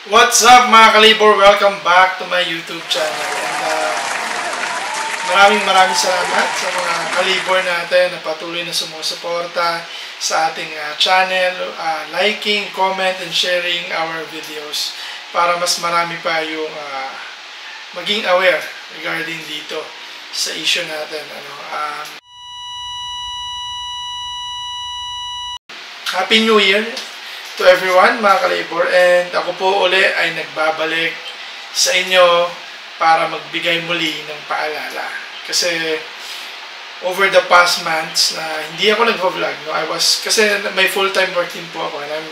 What's up mga kalibor? Welcome back to my YouTube channel. And maraming salamat sa mga kalibor natin na patuloy na sumusuporta sa ating channel, liking, comment, and sharing our videos para mas marami pa yung maging aware regarding dito sa issue natin. Happy New Year to everyone mga kalibor, and ako po uli ay nagbabalik sa inyo para magbigay muli ng paalala. Kasi over the past months na hindi ako nagvo-vlog, no? Kasi may full-time work din po ako, and I'm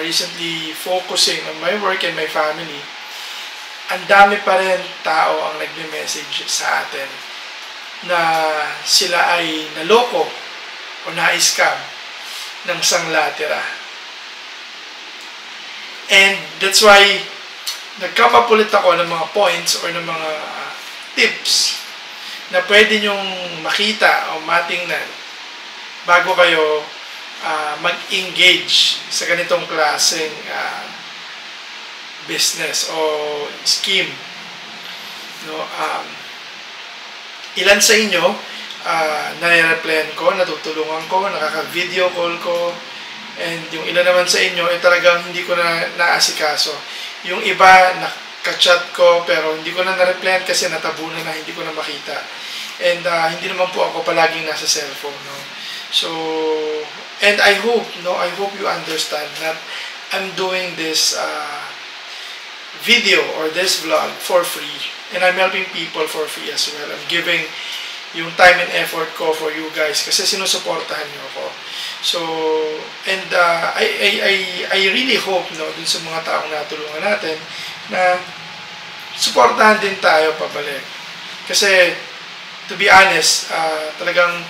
recently focusing on my work and my family. Ang dami pa rin tao ang nagme-message sa atin na sila ay naloko o na-scam ng sanglatera. And that's why nag-come up ulit ako ng mga points or ng mga tips na pwede nyong makita o matingnan bago kayo mag-engage sa ganitong klaseng business o scheme. No? Ilan sa inyo nare-replyan ko, natutulungan ko, nakaka-video call ko, and yung ilan naman sa inyo ay talagang hindi ko na naasikaso. Yung iba, nakachat ko pero hindi ko na na-replyan kasi natabunan na, hindi ko na makita. And hindi naman po ako palaging nasa cellphone. No? So, and I hope you understand that I'm doing this video or this vlog for free. And I'm helping people for free as well. I'm giving yung time and effort ko for you guys kasi sinusuportahan niyo ako. So, and I really hope, no, dun sa mga taong natulungan natin na suportahan din tayo pabalik. Kasi, to be honest, talagang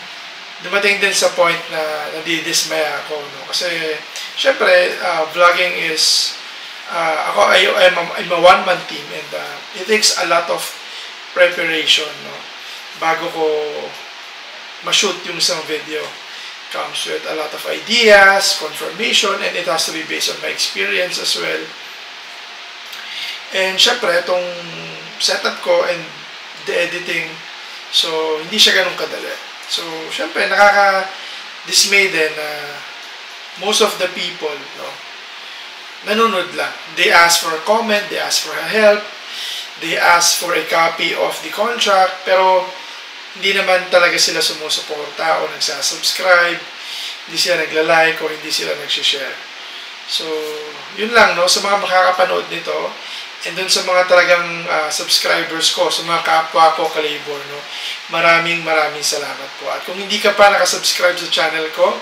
dumating din sa point na nadidismaya ako, no? Kasi, syempre, vlogging is, I'm a one-man team, and it takes a lot of preparation, no? Bago ko ma-shoot yung isang video. Comes with a lot of ideas, confirmation, and it has to be based on my experience as well. And syempre, itong setup ko and the editing, so hindi siya ganun kadali. So syempre, nakaka-dismay din na most of the people, no, nanonood lang. They ask for a comment, they ask for a help, they ask for a copy of the contract, pero hindi naman talaga sila sumusuporta o nagsasubscribe, hindi sila nagla-like o hindi sila nagsishare. So, yun lang, no, sa mga makakapanood nito, and dun sa mga talagang subscribers ko, sa mga kapwa ko kalibor, no, maraming salamat po. At kung hindi ka pa nakasubscribe sa channel ko,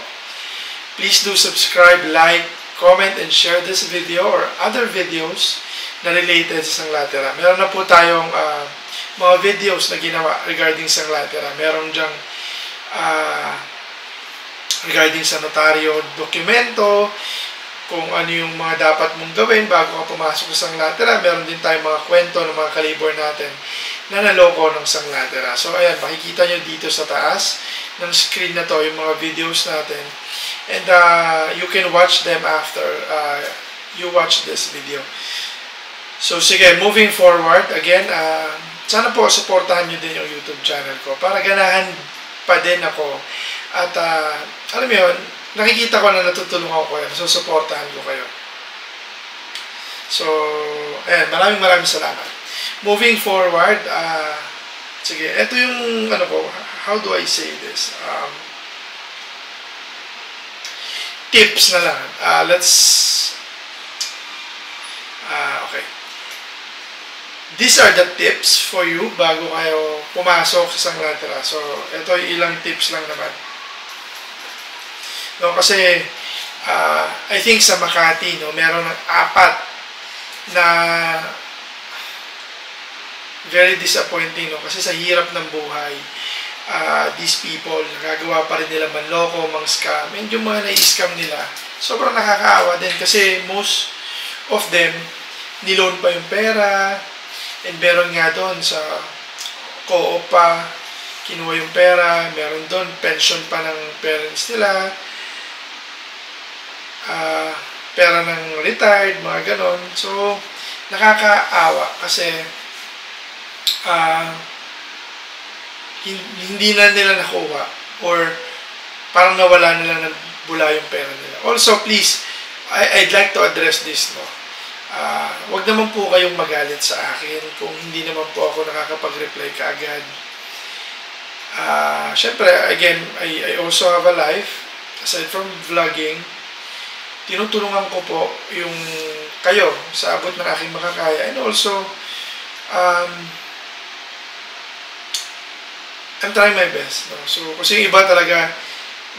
please do subscribe, like, comment, and share this video or other videos na related sa sanglatera. Meron na po tayong mga videos na ginawa regarding sanglatera. Meron dyang regarding sa notaryo dokumento, kung ano yung mga dapat mong gawin bago ka pumasok sa sanglatera. Meron din tayong mga kwento ng mga kalibor natin na naloko ng sanglatera. So ayan, makikita nyo dito sa taas ng screen na to yung mga videos natin. And you can watch them after you watch this video. So sige, moving forward, again, sana po supportahan nyo din yung YouTube channel ko para ganahan pa din ako. At alam mo yun, nakikita ko na natutulungan ko kayo, susuportahan ko kayo. So, ayan, maraming salamat. Moving forward, sige, ito yung, how do I say this? Tips na lang. Okay. These are the tips for you bago kayo pumasok sa sanglatera. So, ito yung ilang tips lang naman. No, kasi, I think sa Makati, no, meron ng 4 na very disappointing, no, kasi sa hirap ng buhay, these people, nagagawa pa rin nila manloko, mang-scam, and yung mga na-scam nila, sobrang nakakaawa din kasi most of them, niloan pa yung pera, and meron nga doon sa co-op pa, kinuha yung pera, meron doon pension pa ng parents nila, pera ng retired, mga ganon. So, nakakaawa kasi hindi na nila nakuha or parang nawala nila ng bula yung pera nila. Also, please, I'd like to address this, no? Wag naman po kayong magalit sa akin kung hindi naman po ako nakakapag-reply kaagad. Syempre, again, I also have a life. Aside from vlogging, tinutulungan ko po yung kayo sa abot ng aking makakaya. And also, I'm trying my best. No? So, kasi yung iba talaga,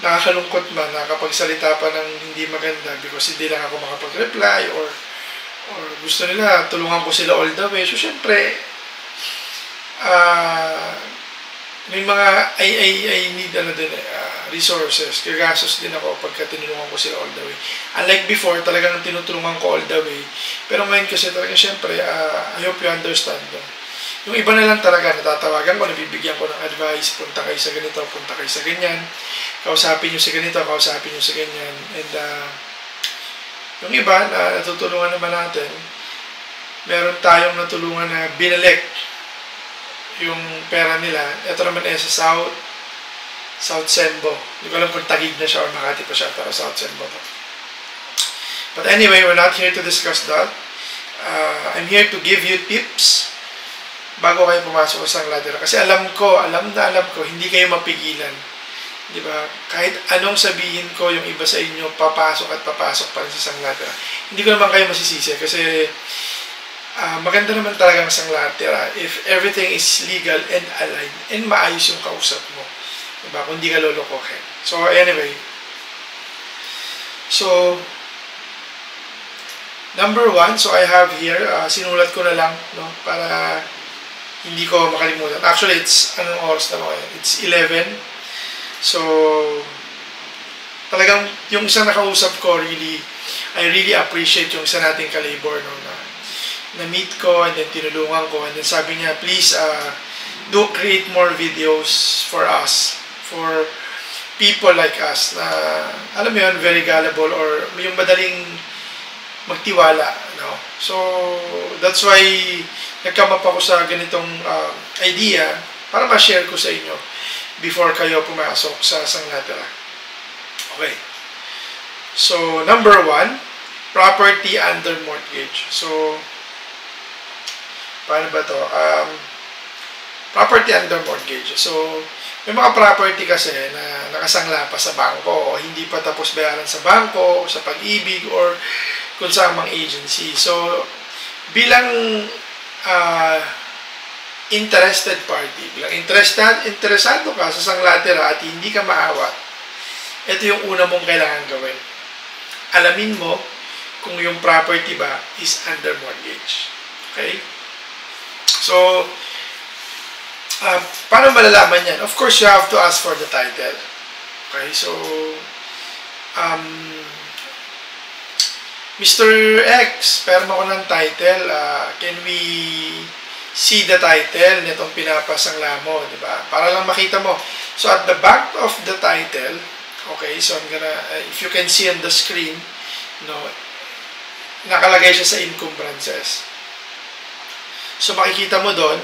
nakakalungkot man, nakakapagsalita pa ng hindi maganda because hindi lang ako makapag-reply or gusto nila, tulungan ko sila all the way. So, syempre, may mga, I need resources. Gagastos din ako pagka tinulungan ko sila all the way. Unlike before, talagang tinutulungan ko all the way. Pero ngayon kasi talaga, syempre, I hope you understand. No? Yung iba na lang talaga, natatawagan ko, nabibigyan ko ng advice, punta kayo sa ganito, punta kayo sa ganyan, kausapin nyo sa ganito, kausapin nyo sa ganyan. And yung iba na natutulungan naman natin, meron tayong natulungan na binalik yung pera nila. Ito naman ay sa South Sembo. Hindi ko alam kung Taguig na siya or Makati pa siya, pero South Sembo to. But anyway, we're not here to discuss that. I'm here to give you tips bago kayo pumasok sa Sangladera. Kasi alam ko, hindi kayo mapigilan. Di ba? Kahit anong sabihin ko, yung iba sa inyo, papasok at papasok pa rin sa Sangladera. Hindi ko naman kayo masisisi kasi maganda naman talaga ang Sangladera if everything is legal and aligned and maayos yung kausap mo. Diba? Kung di ka lolokohin. So, anyway. So, number 1, so I have here, sinulat ko na lang, no, para hindi ko makalimutan. Actually, it's, anong oras na mo? It's 11. So, talagang yung isang nakausap ko, I really appreciate yung isa nating kalibor, no, na-meet ko and then tinulungan ko and then sabi niya, please, do create more videos for us, for people like us na, alam mo yun, very gullible or yung madaling magtiwala, no? So, that's why nag-come up ako sa ganitong idea para ma-share ko sa inyo before kayo pumasok sa Sangladera. Okay. So, number 1, property under mortgage. So, paano ba to? Property under mortgage. So, may mga property kasi na nakasangla pa sa bangko o hindi pa tapos bayaran sa bangko, sa Pag-ibig, or kung saan mang agency. So, bilang interested party, bilang interesado ka sa Sangladera at hindi ka maawat, ito yung una mong kailangan gawin. Alamin mo kung yung property ba is under mortgage. Okay? So, paano malalaman yan? Of course, you have to ask for the title. Okay? So, Mr. X, perma ko ng title. Can we see the title nitong pinapasangla mo, di ba? Para lang makita mo. So, at the back of the title, okay, so I'm gonna, if you can see on the screen, no, nakalagay siya sa encumbrances. So, makikita mo doon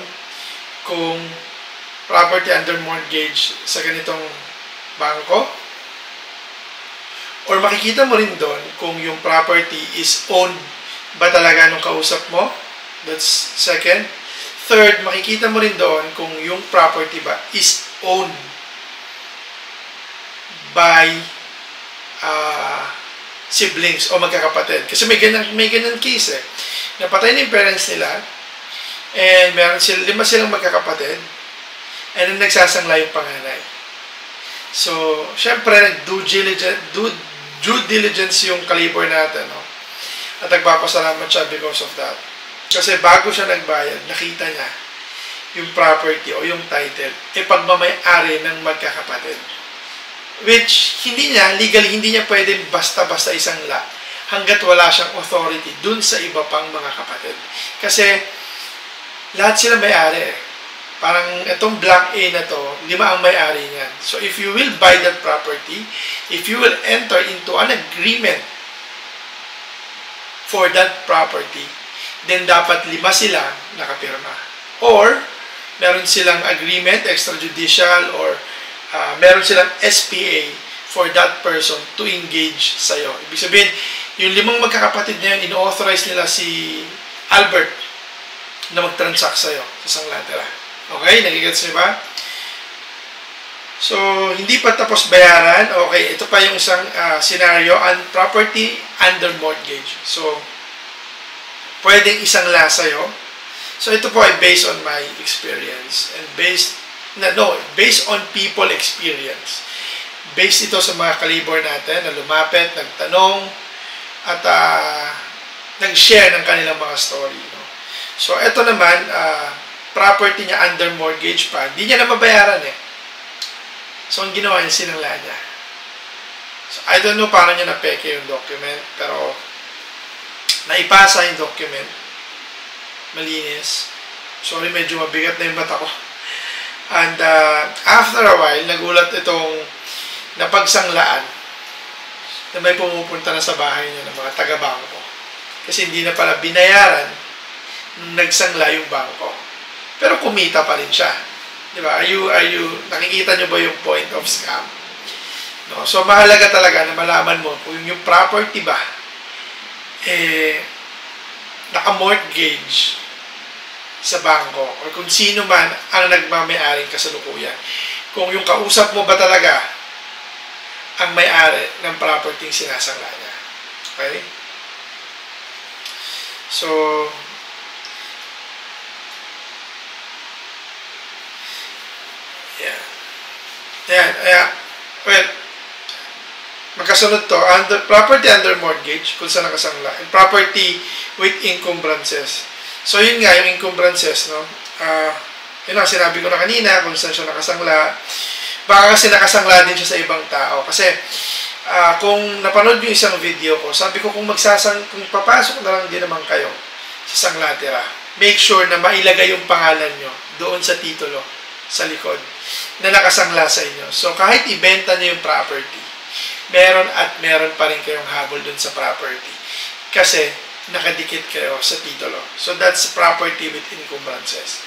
kung property under mortgage sa ganitong bangko. Or makikita mo rin doon kung yung property is owned ba talaga nung kausap mo. That's second. Third, makikita mo rin doon kung yung property ba is owned by siblings o magkakapatid. Kasi may ganyan case eh. Napatay na yung parents nila and meron lima silang magkakapatid and then nagsasangla yung panganay. So, syempre, due diligence yung kalibor natin, no? At nagpapasalamat siya because of that. Kasi bago siya nagbayad, nakita niya yung property o yung title, pagmamay-ari ng magkakapatid. Which, legally, hindi niya pwedeng basta-basta isangla hanggat wala siyang authority dun sa iba pang mga kapatid. Kasi, lahat sila may-ari. Parang itong Block A na to, 5 ang may-ari niyan. So, if you will buy that property, if you will enter into an agreement for that property, then dapat 5 sila nakapirma. Or, meron silang agreement, extrajudicial, or meron silang SPA for that person to engage sa'yo. Ibig sabihin, yung 5 magkakapatid na yun, ino-authorize nila si Albert na mag-transact sa'yo sa sanglatera. Okay? Nagigets niyo ba? So, hindi pa tapos bayaran. Okay, ito pa yung isang scenario, property under mortgage. So, pwedeng isang la sa'yo. So, ito po ay based on my experience and based on people experience. Based ito sa mga kalibor natin na lumapit, nagtanong, at nag-share ng kanilang mga story. No? So, ito naman, property niya under mortgage pa. Hindi niya na mabayaran eh. So, ang ginawa niya, sinangla niya. So, I don't know paano niya napeke yung document, pero naipasa yung document. Malinis. Sorry, medyo mabigat na yung mata ko. And after a while, nagulat itong napagsanglaan na may pumupunta na sa bahay niya ng mga taga-bangko. Kasi hindi na pala binayaran nung nagsangla yung bangko. Pero kumita pa rin siya. Diba? Nakikita nyo ba yung point of scam? No? So, mahalaga talaga na malaman mo kung yung property ba, naka-mortgage sa bangko o kung sino man ang nagmamay-aring kasalukuyan. Kung yung kausap mo ba talaga ang may-ari ng property yung sinasangla niya. Okay? So, well, magkasunod to, property under mortgage, kung saan nakasangla, and property with encumbrances. So, yun nga, yung encumbrances, no? Yun ang sinabi ko na kanina, kung saan siya nakasangla. Baka kasi nakasangla din siya sa ibang tao. Kasi, kung napanood yung isang video ko, sabi ko kung papasok na lang din naman kayo sa sanglatera, make sure na mailagay yung pangalan nyo doon sa titulo, sa likod, na nakasangla sa inyo. So, kahit ibenta nyo yung property, meron pa rin kayong habol doon sa property. Kasi, nakadikit kayo sa titulo. So, that's property with encumbrances.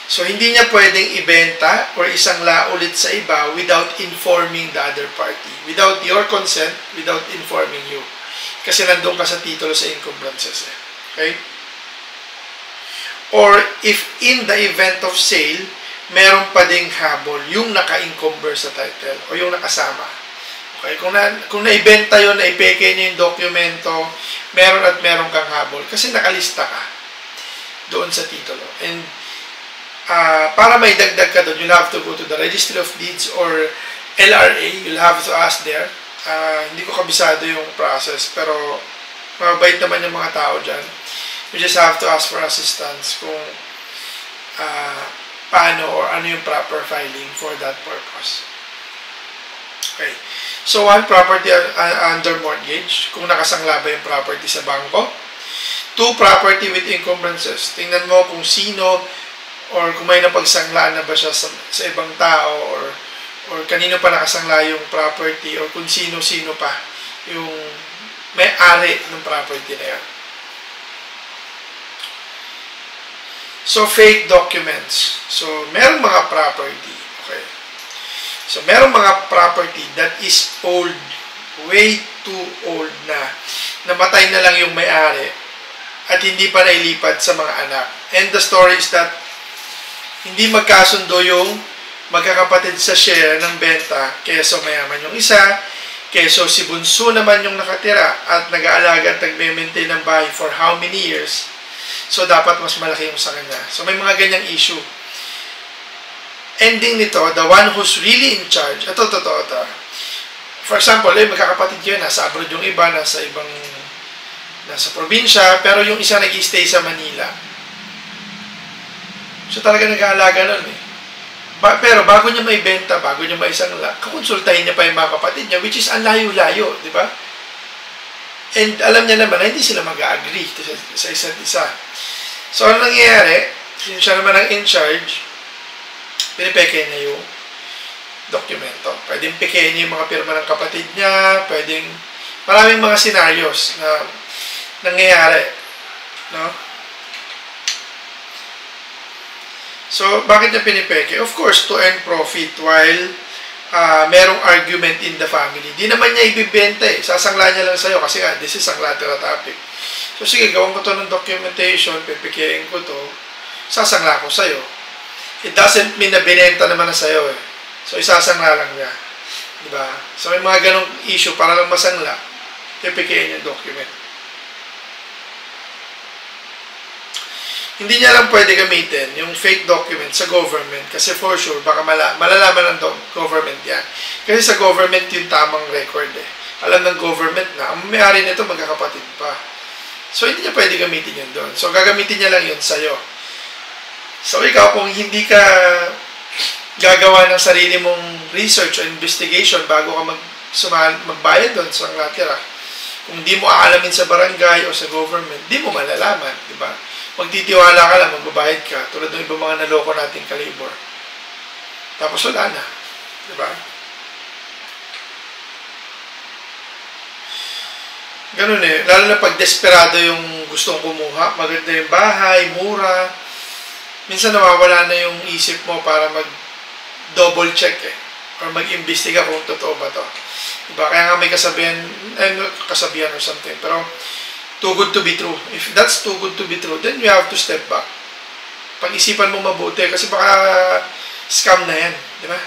So, hindi niya pwedeng ibenta or isangla ulit sa iba without informing the other party. Without your consent, without informing you. Kasi nandun ka sa titulo sa encumbrances. Okay? Or, if in the event of sale, meron pa ding habol yung naka-encumber sa title o yung nakasama. Okay? Kung naibenta yun, naipeke niyo yung dokumento, meron kang habol. Kasi nakalista ka doon sa titulo. And, para may dagdag ka doon, you'll have to go to the Registry of Deeds or LRA. You'll have to ask there. Hindi ko kabisado yung process, pero mabait naman yung mga tao dyan. You just have to ask for assistance kung paano or ano yung proper filing for that purpose. Okay. So, one, property under mortgage, kung nakasangla ba yung property sa bangko. 2, property with encumbrances. Tingnan mo kung sino or kung may napagsanglaan na ba siya sa ibang tao or kanino pa nakasangla yung property or kung sino-sino pa yung may-ari ng property na yan. So, fake documents. So, merong mga property. Okay. So, merong mga property that is old, way too old na. Namatay na lang yung may-ari at hindi pa nailipat sa mga anak. And the story is that hindi magkasundo yung magkakapatid sa share ng benta, keso mayaman yung isa, keso si bunso naman yung nakatira at nag-aalaga at nagme-maintain ng bahay for how many years. So, dapat mas malaki yung sa kanya. So, may mga ganyang issue. Ending nito, the one who's really in charge, ito. For example, magkakapatid yun, nasa abroad yung iba, nasa probinsya, pero yung isa nag-stay sa Manila. So, talaga nag-aalaga nun eh. Pero bago niya may benta, bago niya may isangla, kakonsultahin niya pa yung mga kapatid niya, which is ang layo-layo, di ba? And alam niya naman na hindi sila mag-agree sa isa't isa. So, ano nangyayari? Siya naman ang in charge, pinipeke niya yung dokumento. Pwedeng peke niya yung mga pirma ng kapatid niya, pwedeng Maraming mga scenarios na nangyayari, no? So, bakit niya pinipeke? Of course, to earn profit while merong argument in the family. Di naman niya ibibenta eh. Sasangla niya lang sa'yo kasi this is ang lateral topic. So, sige, gawin ko to ng documentation, pipikiin ko to, sasangla ko sa'yo. It doesn't mean na binenta naman na sa'yo eh. So, isasangla lang niya. Diba? So, may mga ganong issue para lang masangla, pipikiin yung document. Hindi niya lang pwede gamitin yung fake document sa government kasi for sure, baka malalaman ng government yan. Kasi sa government yung tamang record eh. Alam ng government na, ang may-ari nito magkakapatid pa. So, hindi niya pwede gamitin yun doon. So, gagamitin niya lang yun sa'yo. So, ikaw, kung hindi ka gagawa ng sarili mong research o investigation bago ka magbayad doon sa natira, kung hindi mo aalamin sa barangay o sa government, di mo malalaman, di ba? Magtitiwala ka lang, magbabayad ka, tulad ng ibang mga naloko nating kalibor. Tapos wala na, di ba? Ganun eh, lalo na pag desperado yung gustong kumuha, maganda yung bahay, mura, minsan nawawala na yung isip mo para mag-double check eh, or mag-imbestiga kung totoo ba to. Diba? Kaya nga may kasabihan or something, pero too good to be true. If that's too good to be true, then you have to step back. Pag-isipan mo mabuti, kasi baka scam na yan, di ba?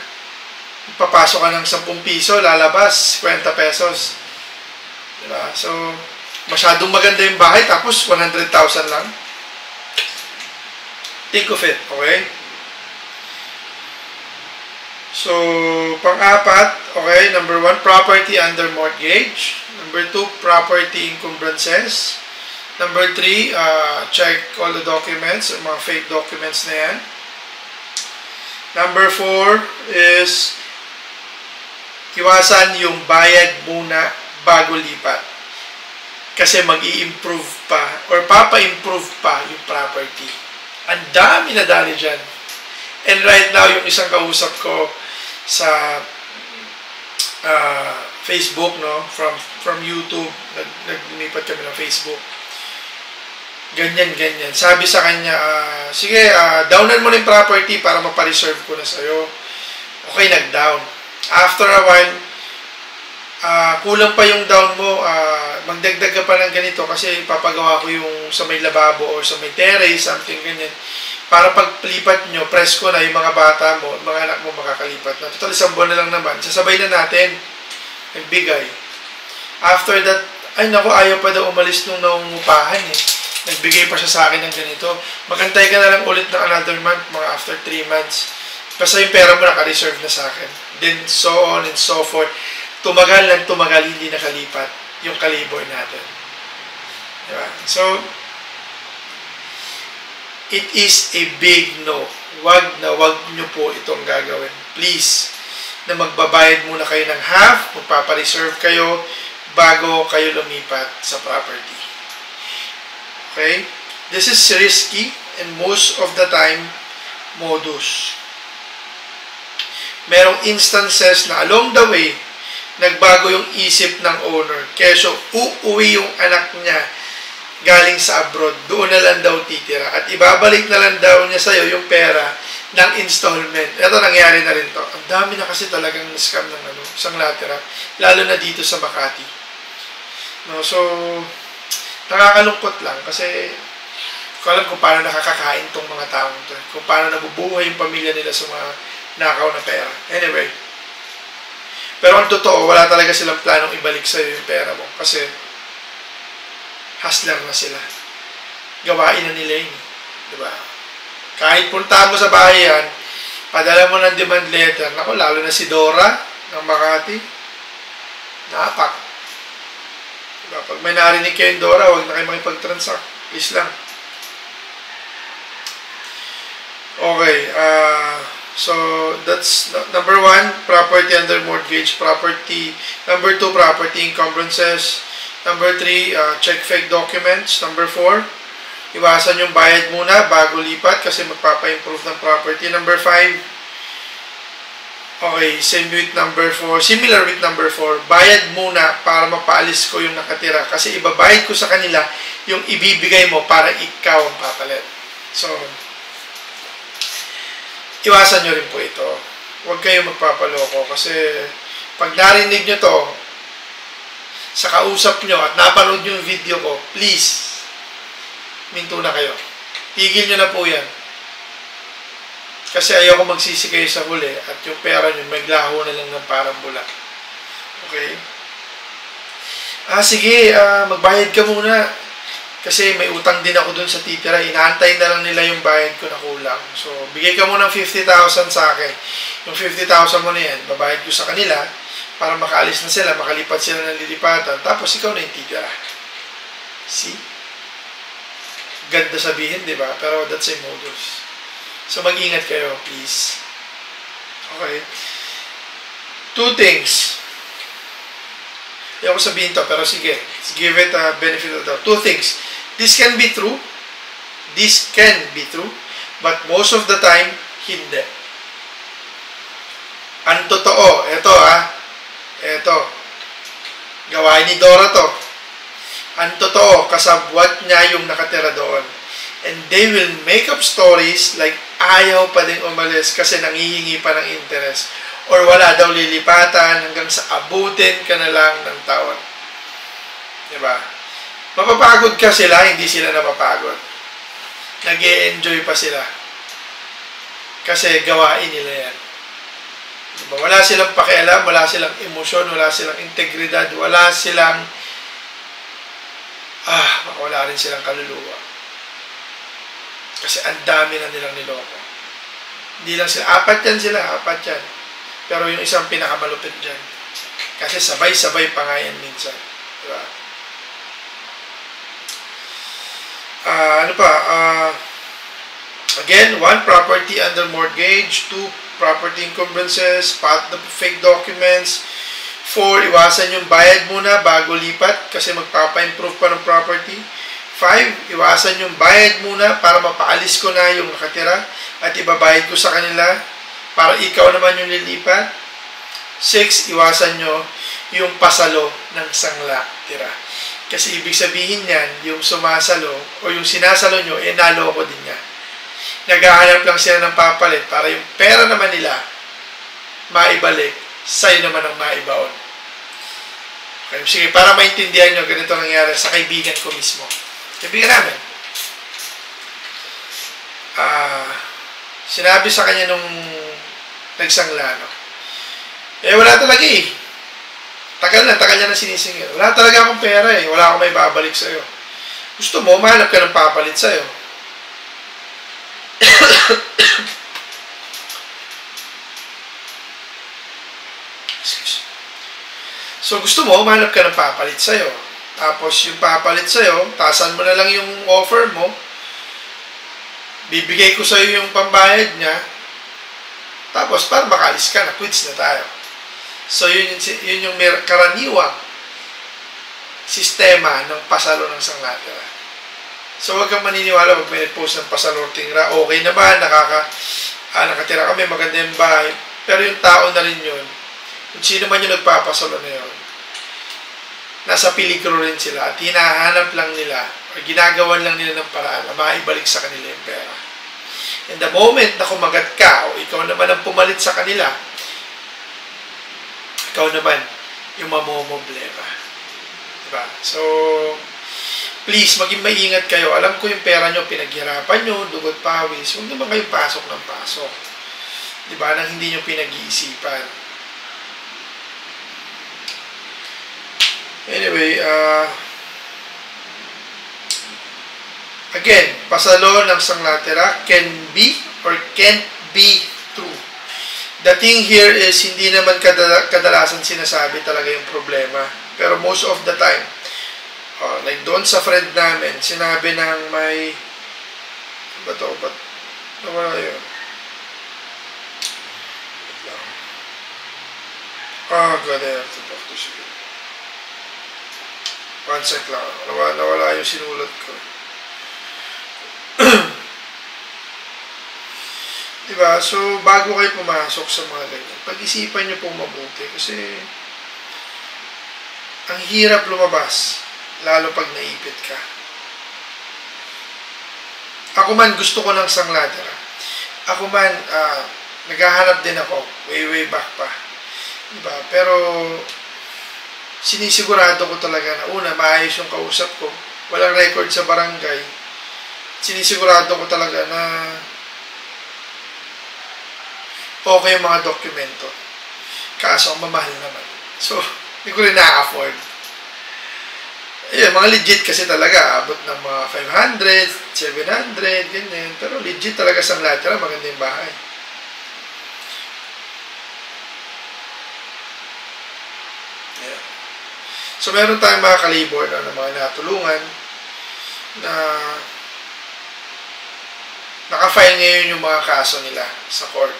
Papasok ka ng 10 piso, lalabas 50 pesos. Diba? So, masyadong maganda yung bahay, tapos 100,000 lang. Think of it, okay? So, pang-apat, okay, number 1, property under mortgage. Number 2, property encumbrances. Number 3, check all the documents, mga fake documents na yan. Number 4 is iwasan yung bayad muna bago lipat. Kasi mag-i-improve pa or papa-improve pa yung property. Ang dami na dali dyan. And right now, yung isang kausap ko sa Facebook, no, from YouTube, naglipat kami ng Facebook. Ganyan. Sabi sa kanya, sige, downan mo na yung property para mapareserve ko na sa'yo. Okay, nag-down. After a while, kulang pa yung down mo, magdagdag ka pa ng ganito kasi papagawa ko yung sa may lababo or sa may terrace, something ganyan. Para paglipat nyo, press ko na yung mga bata mo, mga anak mo makakalipat na. Total, 1 buwan na lang naman. Sasabay na natin. Nagbigay. After that, ay naku, ayaw pa daw umalis nung naungupahan eh. Nagbigay pa siya sa akin ng ganito. Magantay ka na lang ulit ng another month, mga after 3 months. Basta yung pera mo naka-reserve na sa akin. Then so on and so forth. Tumagal, hindi nakalipat yung kalibor natin. Diba? So, it is a big no. Wag nyo po itong gagawin. Please, na magbabayad muna kayo ng half, magpapareserve kayo bago kayo lumipat sa property. Okay? This is risky and most of the time, modus. Merong instances na along the way, nagbago yung isip ng owner. Keso, uuwi yung anak niya galing sa abroad. Doon na lang daw titira. At ibabalik na lang daw niya sa'yo yung pera ng installment. Ito, nangyari na rin to. Ang dami na kasi talagang scam ng isang latera. Lalo na dito sa Makati. No, so, nakakalungkot lang kasi ko alam kung paano nakakakain tong mga taong to. Kung paano nabubuhay yung pamilya nila sa mga nakaw na pera. Anyway, pero ang totoo, wala talaga silang planong ibalik sa'yo yung pera mo. Kasi, hustler na sila. Gawain na nila yun. Diba? Kahit puntahan mo sa bahay yan, padala mo ng demand letter. Naku, lalo na si Dora ng Makati. Napak. Diba? Pag may narinig kayo yung Dora, huwag na kayo makipag-transact. Please lang. Okay, so that's number 1, property under mortgage, property. Number 2, property encumbrances. Number 3, check fake documents. Number 4, iwasan yung bayad muna bago lipat kasi magpapa-improve ng property. Number 5, Okay, same with number 4. Similar with number 4. Bayad muna para mapaalis ko yung nakatira. Kasi ibabayad ko sa kanila yung ibibigay mo para ikaw ang papalit. So, iwasan nyo rin po ito. Huwag kayo magpapaloko. Kasi, pag narinig nyo to, sa kausap nyo at napanood yung video ko, please, minto na kayo. Tigil nyo na po yan. Kasi ayaw ko magsisi kayo sa huli at yung pera nyo maglaho na lang ng parang bula. Okay? Sige, magbayad ka muna. Kasi may utang din ako dun sa titira. Inaantay na lang nila yung bayad ko na kulang. So, bigay ka muna ng 50,000 sa akin. Yung 50,000 mo na yan, babayad ko sa kanila para makaalis na sila, makalipat sila ng lilipatan. Tapos ikaw na yung titira. See? Ganda sabihin, di ba? Pero that's a modus. So, mag-ingat kayo, please. Okay? 2 things. Ayaw ko sabihin to, pero sige. Let's give it a benefit of the doubt. 2 things. This can be true. This can be true. But most of the time, hindi. Ang totoo, ito ito. Gawain ni Dora to. Ang totoo, kasabwat niya yung nakatira doon. And they will make up stories like ayaw pa din umalis kasi nangihingi pa ng interest. Or wala daw lilipatan hanggang sa abutin ka na lang ng taon. Diba? Mapapagod ka sila, hindi sila napapagod. Nag-e-enjoy pa sila. Kasi gawain nila yan. Diba? Wala silang pakialam, wala silang emosyon, wala silang integridad, wala silang wala rin silang kaluluwa. Kasi ang dami na nilang niloko. Hindi lang sila, 4 yan. Pero yung isang pinakamalupit dyan. Kasi sabay-sabay pa nga yan minsan. Diba? Again, 1, property under mortgage. 2, property encumbrances. The fake documents. 4, iwasan yung bayad muna bago lipat kasi magpapa-improve pa ng property. 5, iwasan yung bayad muna para mapaalis ko na yung nakatira at ibabayad ko sa kanila para ikaw naman yung lilipat. 6, iwasan nyo yung pasalo ng sangla tira. Kasi ibig sabihin yan, yung sumasalo o yung sinasalo nyo, naloko din niya. Naghahanap lang sila ng papalit para yung pera naman nila maibalik, sa'yo naman ang maibaon. Okay, sige, para maintindihan nyo, ganito nangyari sa kaibigan ko mismo. Kaibigan namin. Sinabi sa kanya nung nagsangla, wala talaga Tagal niya na sinisingil. Wala talaga akong pera Wala akong may babalik sa'yo. Gusto mo, mahanap ka ng papalit sa'yo. So, gusto mo, mahanap ka ng papalit sa'yo. Tapos, yung papalit sa'yo, taasan mo na lang yung offer mo. Bibigay ko sa'yo yung pambayad niya. Tapos, para makalis ka na, quits na tayo. So, yun yung karaniwang sistema ng pasalo ng sanglatira. So, huwag kang maniniwala pag may post ng pasalo tingra. Okay naman, nakatira kami, maganda yung bahay. Pero yung tao na rin yun, kung sino man yung nagpapasalo na yun, nasa peligro rin sila at hinahanap lang nila o ginagawan lang nila ng paraan na maibalik sa kanila yung pera. And the moment na kumagat ka o ikaw naman ang pumalit sa kanila, ikaw naman yung mamomoblema. Diba? So, please, maging maingat kayo. Alam ko yung pera nyo, pinaghirapan nyo, dugot pawis. Huwag naman kayong pasok ng pasok. Diba? Nang hindi nyo pinag-iisipan. Anyway, again, pasalo ng sanglatira can be or can't be true. The thing here is, hindi naman kadalasan sinasabi talaga yung problema. Pero most of the time, like doon sa friend namin, sinabi ng may, ba't nawala yun? God, I have to talk to you. 1 sec lang. Nawala yung sinulat ko. Diba? So, bago kayo pumasok sa mga ganyan, pag-isipan nyo pong mabuti kasi ang hirap lumabas, lalo pag naipit ka. Ako man, gusto ko ng sanglatera. Ako man, naghahanap din ako, way back pa. Diba? Pero, sinisigurado ko talaga na una, maayos yung kausap ko. Walang record sa barangay. Sinisigurado ko talaga na okay yung mga dokumento. Kaso, mamahal naman. So, hindi ko rin na-afford. Ayun, mga legit kasi talaga. Abot ng mga 500, 700, ganyan. Pero legit talaga sa lahat. Maganda yung bahay. Yeah. So, meron tayong mga kalibor na mga natulungan na naka-file ngayon yung mga kaso nila sa court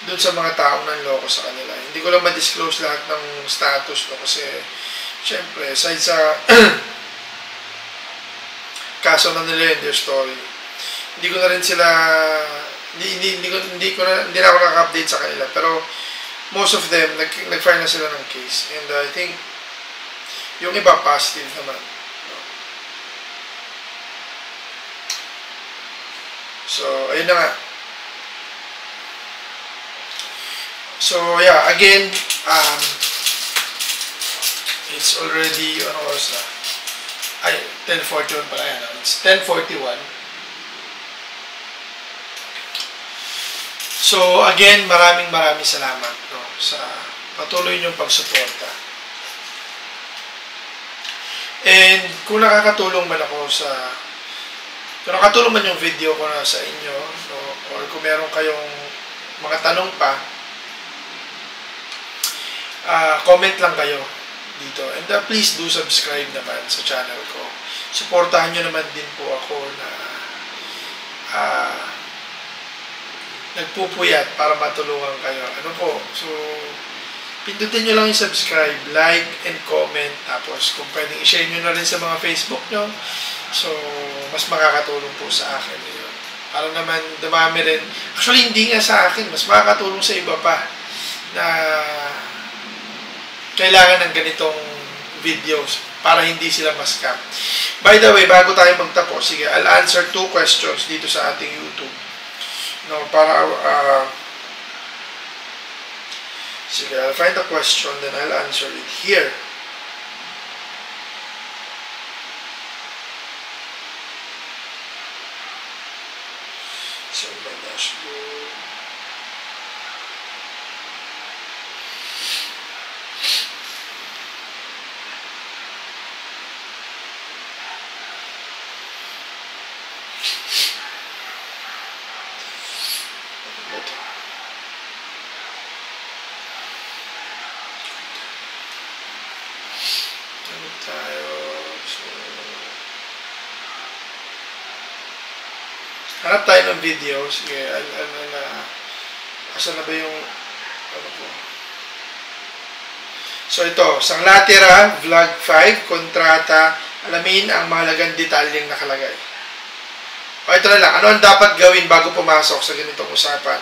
doon sa mga taong nanloko sa kanila. Hindi ko lang ma-disclose lahat ng status no, kasi syempre, aside sa kaso na nila yun, their story, hindi ko na rin sila hindi na ako nakaka-update sa kanila, pero most of them nag-file na sila ng case, and I think yung iba positive naman. So, ayun na nga. So, yeah, again, it's already, ano oras na? Ay, 10:41 pala yan. It's 10:41. So, again, maraming salamat no, sa patuloy niyong pagsuporta. And kung nakakatulong man ako kung nakatulong man yung video ko na sa inyo, no, or kung meron kayong mga tanong pa, comment lang kayo dito. And please do subscribe naman sa channel ko. Suportahan nyo naman din po ako na nagpupuyat para matulungan kayo. Ano po? So, pindutin nyo lang yung subscribe, like, and comment. Tapos, kung pwedeng i-share nyo na rin sa mga Facebook nyo. So, mas makakatulong po sa akin yun. Para naman dumami rin. Actually, hindi nga sa akin. Mas makakatulong sa iba pa na kailangan ng ganitong videos para hindi sila ma-scam. By the way, bago tayo magtapos, sige, I'll answer 2 questions dito sa ating YouTube. No, para sige, I'll find the question, then I'll answer it here. So, my dashboard. Hanap tayo ng video. Sige, asan na ba yung ano po? So ito, Sanglatera, Vlog 5, kontrata, alamin ang mahalagang detalyeng nakalagay. O ito na lang, ano ang dapat gawin bago pumasok sa ganitong usapan?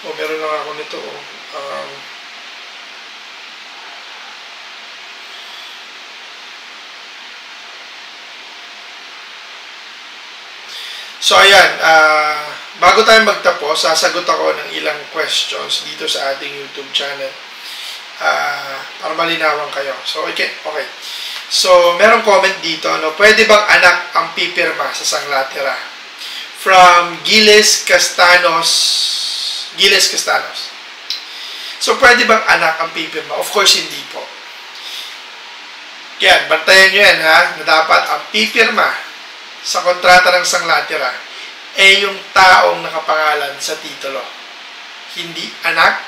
O meron lang ako nito. So, ayan, bago tayo magtapos, sasagot ako ng ilang questions dito sa ating YouTube channel para malinawan kayo. So, okay. So, merong comment dito, no? Pwede bang anak ang pipirma sa Sanglatera? From Giles Castanos. So, pwede bang anak ang pipirma? Of course, hindi po. Kaya, bantayan nyo yan, ha? Na dapat ang pipirma sa kontrata ng Sanglatera yung taong nakapangalan sa titulo. Hindi anak,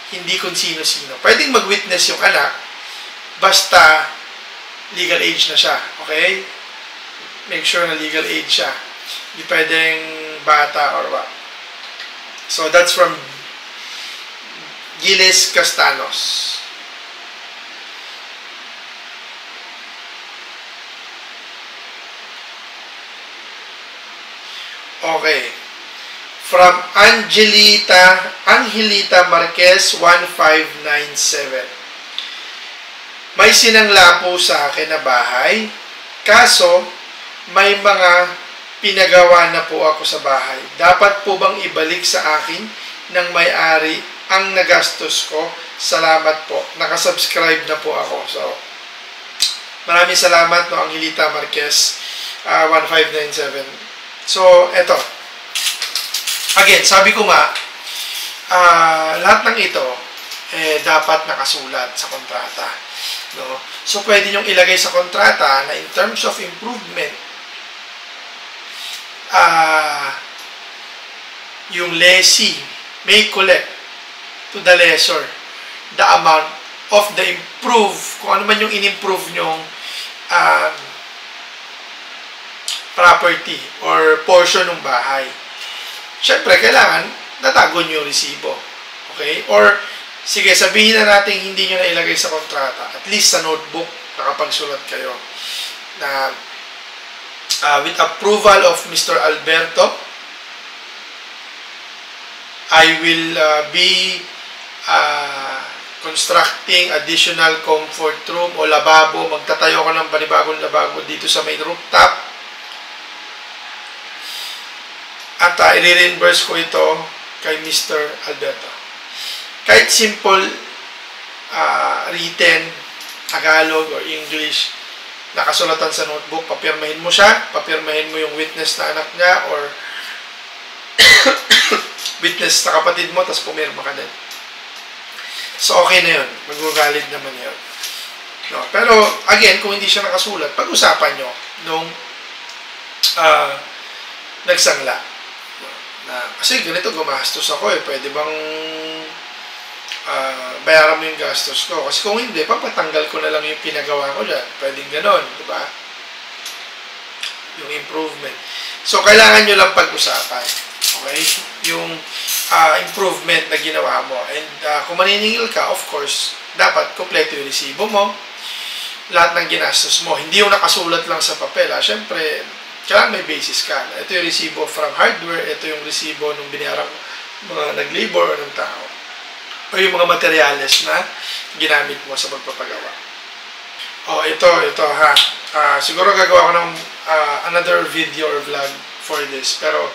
hindi kung sino-sino. Pwedeng mag-witness yung anak, basta legal age na siya. Okay? Make sure na legal age siya. Hindi pwedeng bata or what. So, that's from Giles Castanos. Okay. From Angelita Marquez 1597. May sinangla po sa akin na bahay, kaso may mga pinagawa na po ako sa bahay. Dapat po bang ibalik sa akin ng may-ari ang nagastos ko? Salamat po. Nakasubscribe na po ako. So, maraming salamat, no, Angelita Marquez 1597. So, eto. Again, sabi ko nga, lahat ng ito dapat nakasulat sa kontrata. No? So, pwede niyong ilagay sa kontrata na in terms of improvement, yung lessee may collect to the lessor the amount of the kung ano man yung in-improve nyong property or portion ng bahay. Siyempre, kailangan natago nyo yung resibo. Okay? Or, sige, sabihin na natin hindi nyo na ilagay sa kontrata. At least sa notebook, nakapagsulat kayo na with approval of Mr. Alberto, I will be constructing additional comfort room o lababo. Magtatayo ko ng panibagong lababo dito sa may rooftop. At i-reimburse ko ito kay Mr. Alberto. Kahit simple written, Tagalog or English, nakasulatan sa notebook, papirmahin mo siya, papirmahin mo yung witness na anak niya or witness na kapatid mo, tapos pumirma ka din. So, okay na yun. Mag-valid naman yun. No? Pero, again, kung hindi siya nakasulat, pag-usapan nyo nung nagsangla. Kasi ganito, gumastos ako pwede bang bayaran mo yung gastos ko? Kasi kung hindi, papatanggal ko na lang yung pinagawa ko dyan. Pwedeng ganon, di ba? Yung improvement. So, kailangan nyo lang pag-usapan. Okay? Yung improvement na ginawa mo. And kung maniningil ka, of course, dapat kompleto yung resibo mo. Lahat ng ginastos mo. Hindi yung nakasulat lang sa papel. Siyempre, kailangan may basis ka. Ito yung resibo from hardware. Ito yung resibo nung binarang mga nag-labor o ng tao. O yung mga materyales na ginamit mo sa pagpapagawa. Ito ha. Siguro gagawa ko ng another video or vlog for this. Pero,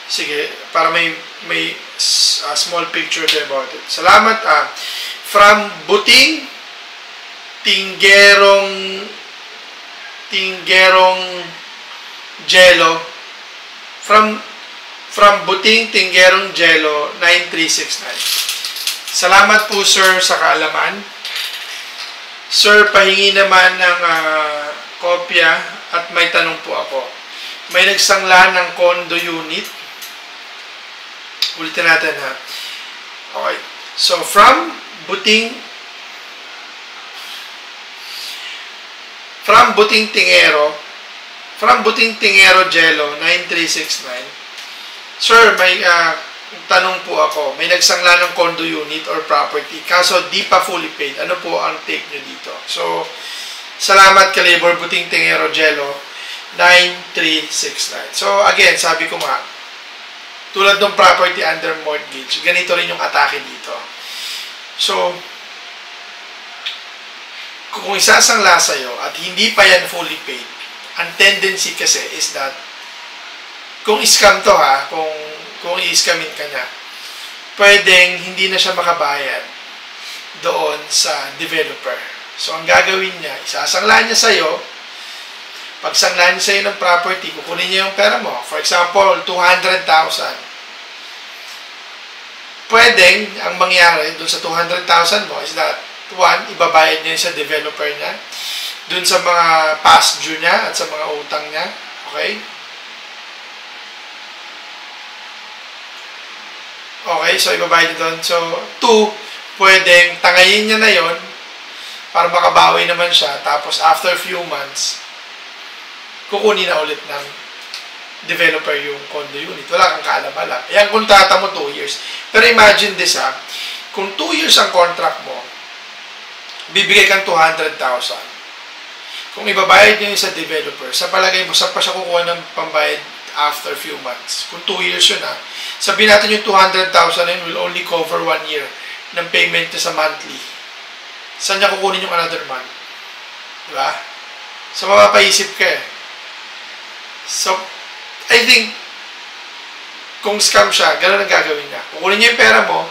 sige, para may small picture about it. Salamat. From Buting Tinggerong Jello. From Buting Tinggerong Jello 9369. Salamat po, sir, sa kaalaman. Sir, pahingi naman ng kopya at may tanong po ako. May nagsangla ng condo unit. Ulitin natin ha. Okay. So, from Buting Tingero Jello 9369. Sir, may tanong po ako. May nagsangla ng condo unit or property. Kaso, di pa fully paid. Ano po ang take nyo dito? So, salamat Kalibor Buting Tingero Jello 9369. So, again, sabi ko nga, tulad ng property under mortgage, ganito rin yung atake dito. So, kung isasangla sa'yo at hindi pa yan fully paid, ang tendency kasi is that, kung scam to ha, kung i-scamin ka niya, pwedeng hindi na siya makabayad doon sa developer. So, ang gagawin niya, isasangla niya sa'yo, pag sangla niya sa'yo ng property, kukunin niya yung pera mo. For example, 200,000. Pwedeng, ang mangyari doon sa 200,000 mo is that, one, ibabayad niya sa developer niya, doon sa mga past due niya at sa mga utang niya. Okay? Okay, so ibabayad niya doon. So, two, pwedeng tangayin niya na yon para makabawi naman siya. Tapos, after few months, kukunin na ulit ng developer yung condo unit. Wala kang kaalam-alam. Yan, kontrata mo 2 years. Pero imagine this ha, kung 2 years ang contract mo, bibigay kang 200,000. Kung ibabayad niyo sa developer, sa palagay mo, saan pa siya kukuha ng pambayad after few months. Kung 2 years yun sabihin natin yung 200,000 yun will only cover 1 year ng payment niya sa monthly. Saan niya kukunin yung another month? Diba? So, mapapaisip ka So, I think, kung scam siya, gano'n ang gagawin niya. Kukunin niya yung pera mo,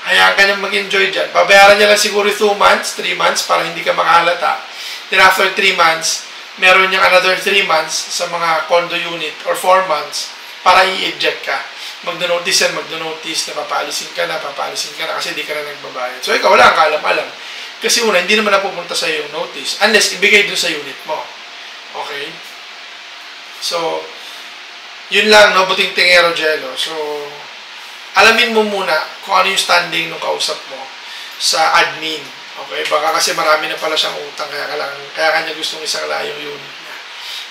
hayaan ka niya mag-enjoy dyan. Babayaran niya lang siguro 2 months, 3 months, para hindi ka makahalata. Then after 3 months, meron niyang another 3 months sa mga condo unit or 4 months para i-eject ka. Magdo-notice yan, magdo-notice na papaalisin ka na kasi hindi ka na nagbabayad. So, ikaw wala kang kaalam-alam. Kasi una, hindi naman napupunta sa yung notice unless ibigay dun sa unit mo. Okay? So, yun lang, no? Buting tingero, Jello. So, alamin mo muna kung ano yung standing ng kausap mo sa admin. Okay? Baka kasi marami na pala siyang utang, kaya kanya gustong isang layong unit niya.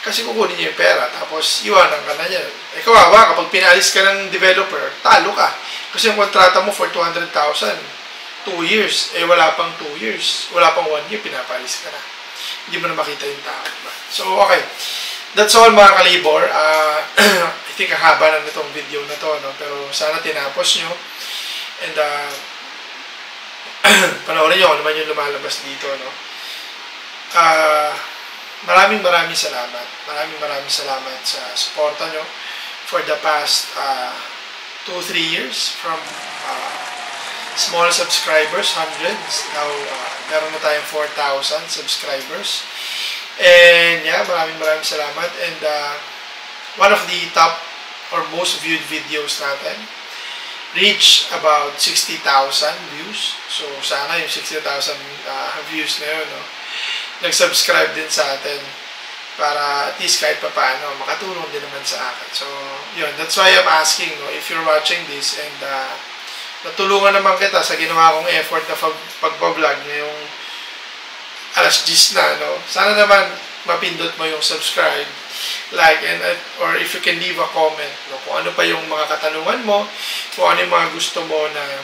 Kasi kukunin niya yung pera, tapos iwanan ka na niya. Kawawa, kapag pinalis ka ng developer, talo ka. Kasi yung kontrata mo for 200,000, 2 years. Wala pang 2 years. Wala pang 1 year, pinapalis ka na. Hindi mo na makita yung tao. So, okay. That's all, mga kalibor. I think ang haba na nitong video na to, no? Pero sana tinapos nyo. And, panoorin nyo kung naman yung lumalabas dito, no? Maraming salamat. Maraming salamat sa suporta nyo for the past 2-3 years from small subscribers, hundreds. Now, meron na tayong 4,000 subscribers. And yeah, maraming salamat. And one of the top or most viewed videos natin reach about 60,000 views. So, sana yung 60,000 views na yun, no? Nag-subscribe din sa atin para at least kahit paano makatulong din naman sa akin. So, yun. That's why I'm asking, no, if you're watching this and natulungan naman kita sa ginawa kong effort na pagpa-vlog ngayong alas 10 na, no? Sana naman mapindot mo yung subscribe, like, and or if you can leave a comment, no? Kung ano pa yung mga katanungan mo, kung ano yung mga gusto mo na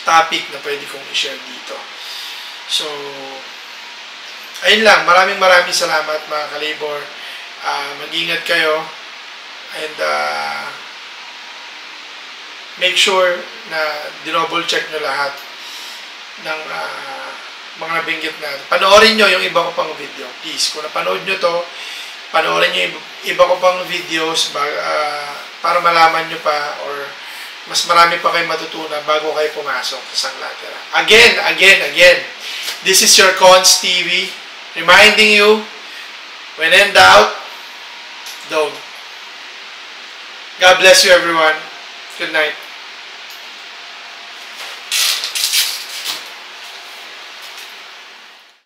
topic na pwede kong i-share dito. So, ayun lang. Maraming salamat, mga kalibor. Mag-ingat kayo and make sure na dinouble check nyo lahat ng mga nabinggit na. Panoorin nyo yung iba ko pang video. Please, kung napanood nyo to, panoorin nyo yung iba ko pang videos para malaman nyo pa or mas marami pa kayo matutunan bago kayo pumasok sa Sanglatera. Again, this is your Cons TV reminding you, when in doubt, don't. God bless you, everyone. Good night.